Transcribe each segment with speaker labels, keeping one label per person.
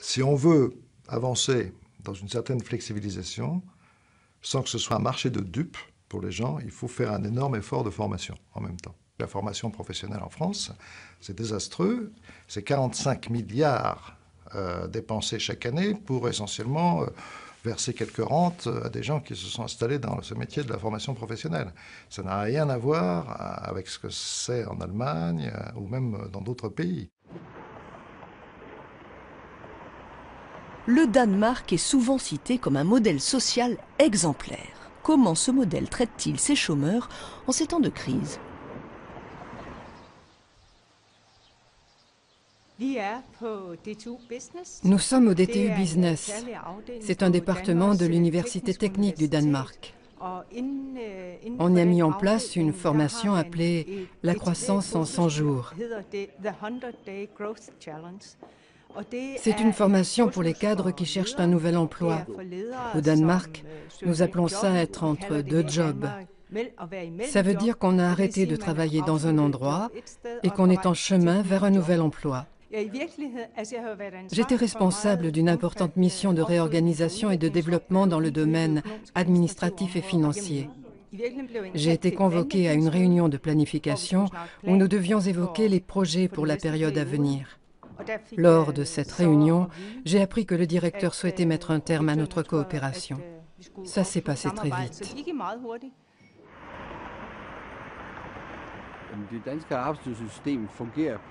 Speaker 1: Si on veut avancer dans une certaine flexibilisation, sans que ce soit un marché de dupes pour les gens, il faut faire un énorme effort de formation en même temps. La formation professionnelle en France, c'est désastreux. C'est 45 milliards dépensés chaque année pour essentiellement verser quelques rentes à des gens qui se sont installés dans ce métier de la formation professionnelle. Ça n'a rien à voir avec ce que c'est en Allemagne ou même dans d'autres pays.
Speaker 2: Le Danemark est souvent cité comme un modèle social exemplaire. Comment ce modèle traite-t-il ses chômeurs en ces temps de crise ?
Speaker 3: Nous sommes au DTU Business. C'est un département de l'Université technique du Danemark. On y a mis en place une formation appelée « La croissance en 100 jours ». C'est une formation pour les cadres qui cherchent un nouvel emploi. Au Danemark, nous appelons ça être entre deux jobs. Ça veut dire qu'on a arrêté de travailler dans un endroit et qu'on est en chemin vers un nouvel emploi. J'étais responsable d'une importante mission de réorganisation et de développement dans le domaine administratif et financier. J'ai été convoquée à une réunion de planification où nous devions évoquer les projets pour la période à venir. Lors de cette réunion, j'ai appris que le directeur souhaitait mettre un terme à notre coopération. Ça s'est passé très vite.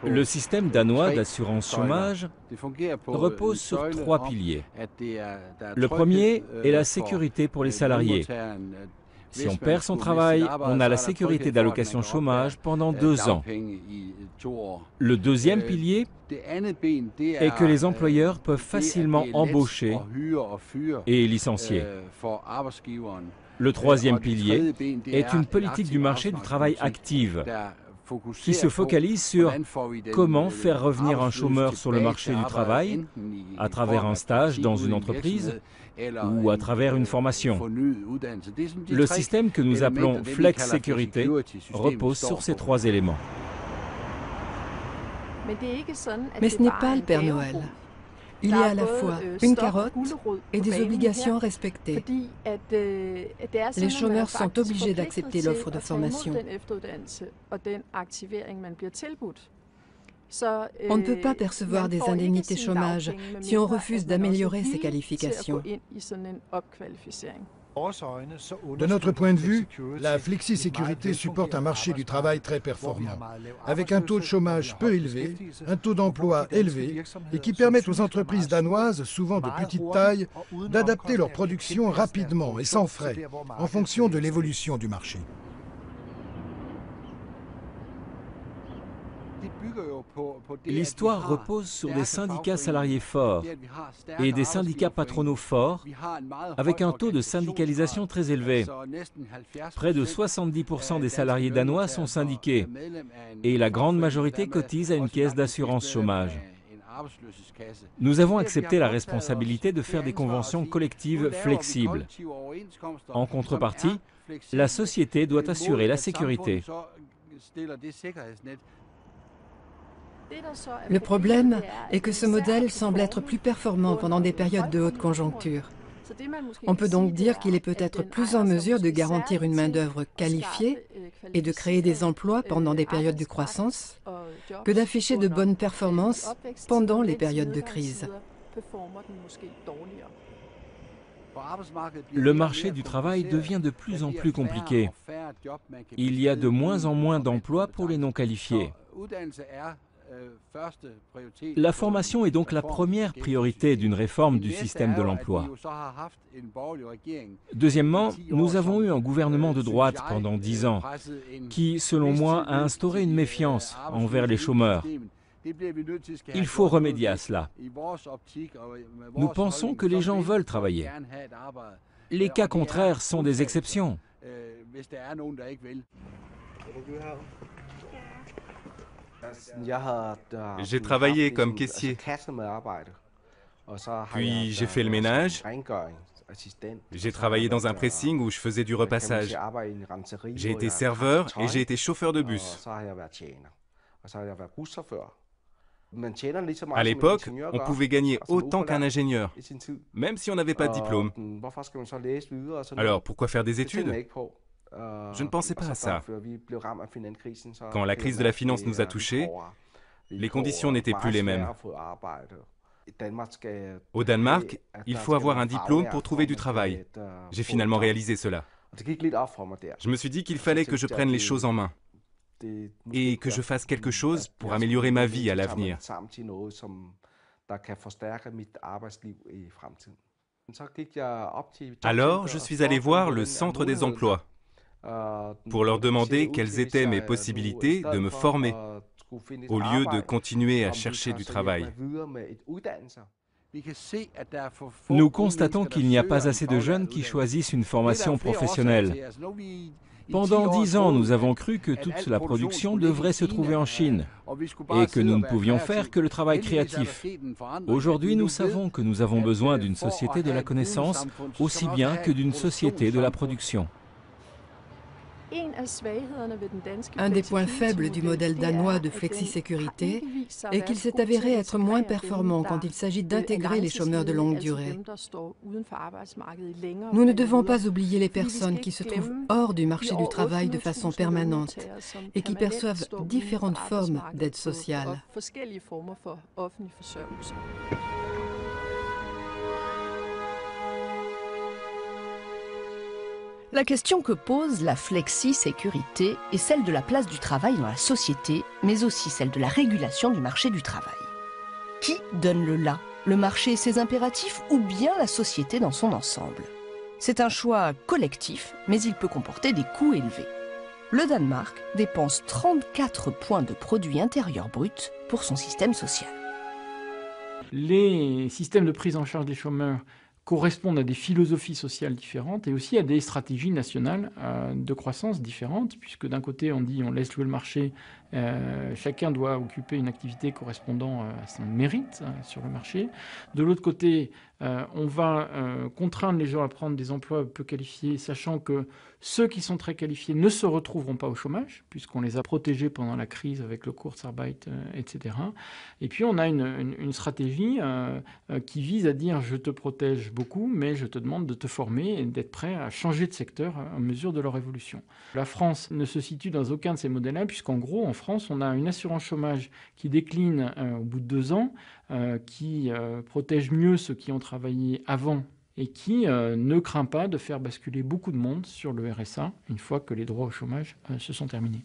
Speaker 4: Le système danois d'assurance chômage repose sur 3 piliers. Le premier est la sécurité pour les salariés. Si on perd son travail, on a la sécurité d'allocation chômage pendant 2 ans. Le deuxième pilier est que les employeurs peuvent facilement embaucher et licencier. Le troisième pilier est une politique du marché du travail active qui se focalise sur comment faire revenir un chômeur sur le marché du travail à travers un stage dans une entreprise ou à travers une formation. Le système que nous appelons Flex Sécurité repose sur ces 3 éléments.
Speaker 3: Mais ce n'est pas le Père Noël. Il y a à la fois une carotte et des obligations à respecter. Les chômeurs sont obligés d'accepter l'offre de formation. On ne peut pas percevoir des indemnités chômage si on refuse d'améliorer ses qualifications.
Speaker 5: De notre point de vue, la flexisécurité supporte un marché du travail très performant, avec un taux de chômage peu élevé, un taux d'emploi élevé, et qui permet aux entreprises danoises, souvent de petite taille, d'adapter leur production rapidement et sans frais, en fonction de l'évolution du marché.
Speaker 4: L'histoire repose sur des syndicats salariés forts et des syndicats patronaux forts, avec un taux de syndicalisation très élevé. Près de 70% des salariés danois sont syndiqués et la grande majorité cotise à une caisse d'assurance chômage. Nous avons accepté la responsabilité de faire des conventions collectives flexibles. En contrepartie, la société doit assurer la sécurité.
Speaker 3: Le problème est que ce modèle semble être plus performant pendant des périodes de haute conjoncture. On peut donc dire qu'il est peut-être plus en mesure de garantir une main-d'œuvre qualifiée et de créer des emplois pendant des périodes de croissance que d'afficher de bonnes performances pendant les périodes de crise.
Speaker 4: Le marché du travail devient de plus en plus compliqué. Il y a de moins en moins d'emplois pour les non qualifiés. La formation est donc la première priorité d'une réforme du système de l'emploi. Deuxièmement, nous avons eu un gouvernement de droite pendant 10 ans qui, selon moi, a instauré une méfiance envers les chômeurs. Il faut remédier à cela. Nous pensons que les gens veulent travailler. Les cas contraires sont des exceptions.
Speaker 6: J'ai travaillé comme caissier. Puis j'ai fait le ménage. J'ai travaillé dans un pressing où je faisais du repassage. J'ai été serveur et j'ai été chauffeur de bus. À l'époque, on pouvait gagner autant qu'un ingénieur, même si on n'avait pas de diplôme. Alors pourquoi faire des études? Je ne pensais pas à ça. Quand la crise de la finance nous a touchés, les conditions n'étaient plus les mêmes. Au Danemark, il faut avoir un diplôme pour trouver du travail. J'ai finalement réalisé cela. Je me suis dit qu'il fallait que je prenne les choses en main et que je fasse quelque chose pour améliorer ma vie à l'avenir. Alors, je suis allé voir le centre des emplois pour leur demander quelles étaient mes possibilités de me former, au lieu de continuer à chercher du travail.
Speaker 4: Nous constatons qu'il n'y a pas assez de jeunes qui choisissent une formation professionnelle. Pendant 10 ans, nous avons cru que toute la production devrait se trouver en Chine et que nous ne pouvions faire que le travail créatif. Aujourd'hui, nous savons que nous avons besoin d'une société de la connaissance aussi bien que d'une société de la production.
Speaker 3: Un des points faibles du modèle danois de flexisécurité est qu'il s'est avéré être moins performant quand il s'agit d'intégrer les chômeurs de longue durée. Nous ne devons pas oublier les personnes qui se trouvent hors du marché du travail de façon permanente et qui perçoivent différentes formes d'aide sociale.
Speaker 2: La question que pose la flexi-sécurité est celle de la place du travail dans la société, mais aussi celle de la régulation du marché du travail. Qui donne le là? Le marché et ses impératifs ou bien la société dans son ensemble? C'est un choix collectif, mais il peut comporter des coûts élevés. Le Danemark dépense 34 points de produit intérieur brut pour son système social.
Speaker 7: Les systèmes de prise en charge des chômeurs correspondent à des philosophies sociales différentes et aussi à des stratégies nationales de croissance différentes, puisque d'un côté on dit on laisse jouer le marché, chacun doit occuper une activité correspondant à son mérite sur le marché. De l'autre côté, on va contraindre les gens à prendre des emplois peu qualifiés, sachant que ceux qui sont très qualifiés ne se retrouveront pas au chômage, puisqu'on les a protégés pendant la crise avec le Kurzarbeit, etc. Et puis on a une stratégie qui vise à dire je te protège beaucoup, mais je te demande de te former et d'être prêt à changer de secteur à mesure de leur évolution. La France ne se situe dans aucun de ces modèles-là, puisqu'en gros, en France, on a une assurance chômage qui décline au bout de 2 ans, qui protège mieux ceux qui ont travaillé avant et qui ne craint pas de faire basculer beaucoup de monde sur le RSA une fois que les droits au chômage se sont terminés.